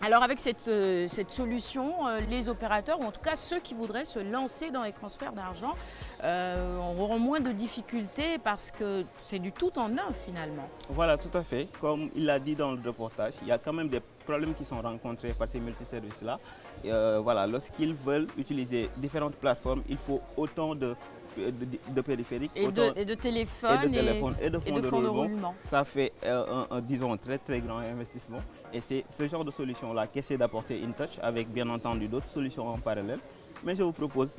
Alors avec cette solution, les opérateurs, ou en tout cas ceux qui voudraient se lancer dans les transferts d'argent, auront moins de difficultés parce que c'est du tout en un finalement. Voilà, tout à fait. Comme il l'a dit dans le reportage, il y a quand même des problèmes qui sont rencontrés par ces multiservices-là. Voilà, lorsqu'ils veulent utiliser différentes plateformes, il faut autant de périphériques, et de téléphones et de fonds de roulement. Ça fait disons, un très grand investissement. Et c'est ce genre de solution-là qu'essaie d'apporter InTouch avec bien entendu d'autres solutions en parallèle. Mais je vous propose,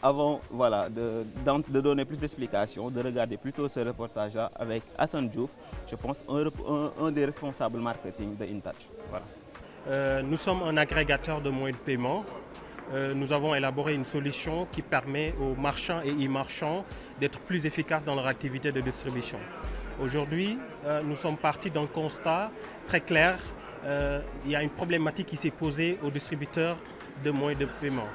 avant voilà, de donner plus d'explications, de regarder plutôt ce reportage-là avec Hassan Diouf, je pense un des responsables marketing de InTouch. Voilà. Nous sommes un agrégateur de moyens de paiement. Nous avons élaboré une solution qui permet aux marchands et e-marchands d'être plus efficaces dans leur activité de distribution. Aujourd'hui, nous sommes partis d'un constat très clair. Il y a une problématique qui s'est posée aux distributeurs de moyens de paiement.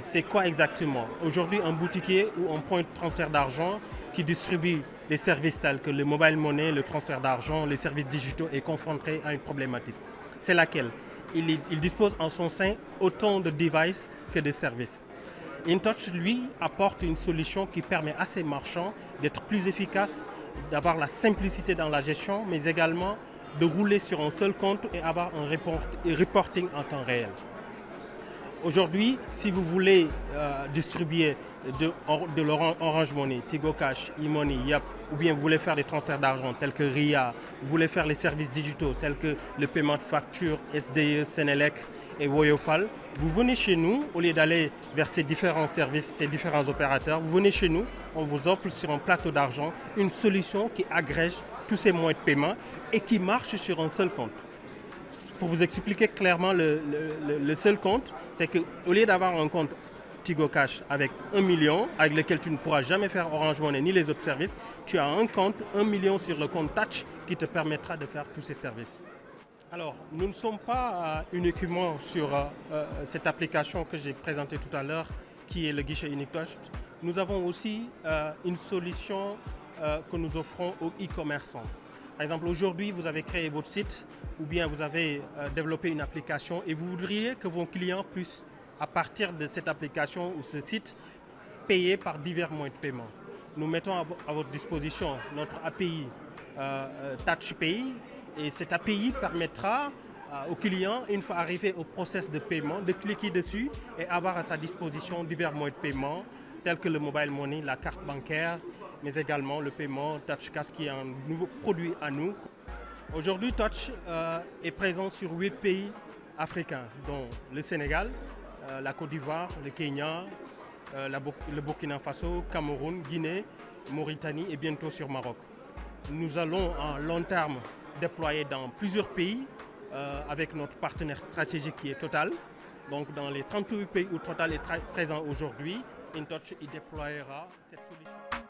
C'est quoi exactement? Aujourd'hui, un boutiquier ou un point de transfert d'argent qui distribue les services tels que le mobile money, le transfert d'argent, les services digitaux est confronté à une problématique. C'est laquelle? Il dispose en son sein autant de devices que de services. InTouch, lui, apporte une solution qui permet à ces marchands d'être plus efficaces, d'avoir la simplicité dans la gestion, mais également de rouler sur un seul compte et avoir un reporting en temps réel. Aujourd'hui, si vous voulez distribuer de l'Orange Money, Tigo Cash, e-money, Yap, ou bien vous voulez faire des transferts d'argent tels que RIA, vous voulez faire les services digitaux tels que le paiement de factures, SDE, Senelec et Woyofal, vous venez chez nous, au lieu d'aller vers ces différents services, ces différents opérateurs, vous venez chez nous, on vous offre sur un plateau d'argent une solution qui agrège tous ces moyens de paiement et qui marche sur un seul compte. Pour vous expliquer clairement le seul compte, c'est qu'au lieu d'avoir un compte Tigo Cash avec 1 million, avec lequel tu ne pourras jamais faire Orange Money ni les autres services, tu as un compte 1 million sur le compte Touch qui te permettra de faire tous ces services. Alors, nous ne sommes pas uniquement sur cette application que j'ai présentée tout à l'heure, qui est le guichet unique Touch. Nous avons aussi une solution que nous offrons aux e-commerçants. Par exemple, aujourd'hui, vous avez créé votre site ou bien vous avez développé une application et vous voudriez que vos clients puissent, à partir de cette application ou ce site, payer par divers moyens de paiement. Nous mettons à votre disposition notre API TouchPay et cette API permettra au client, une fois arrivé au process de paiement, de cliquer dessus et avoir à sa disposition divers moyens de paiement tels que le mobile money, la carte bancaire, mais également le paiement TouchCash qui est un nouveau produit à nous. Aujourd'hui, Touch est présent sur 8 pays africains, dont le Sénégal, la Côte d'Ivoire, le Kenya, le Burkina Faso, Cameroun, Guinée, Mauritanie et bientôt sur Maroc. Nous allons en long terme déployer dans plusieurs pays avec notre partenaire stratégique qui est Total. Donc dans les 38 pays où Total est présent aujourd'hui, InTouch y déploiera cette solution.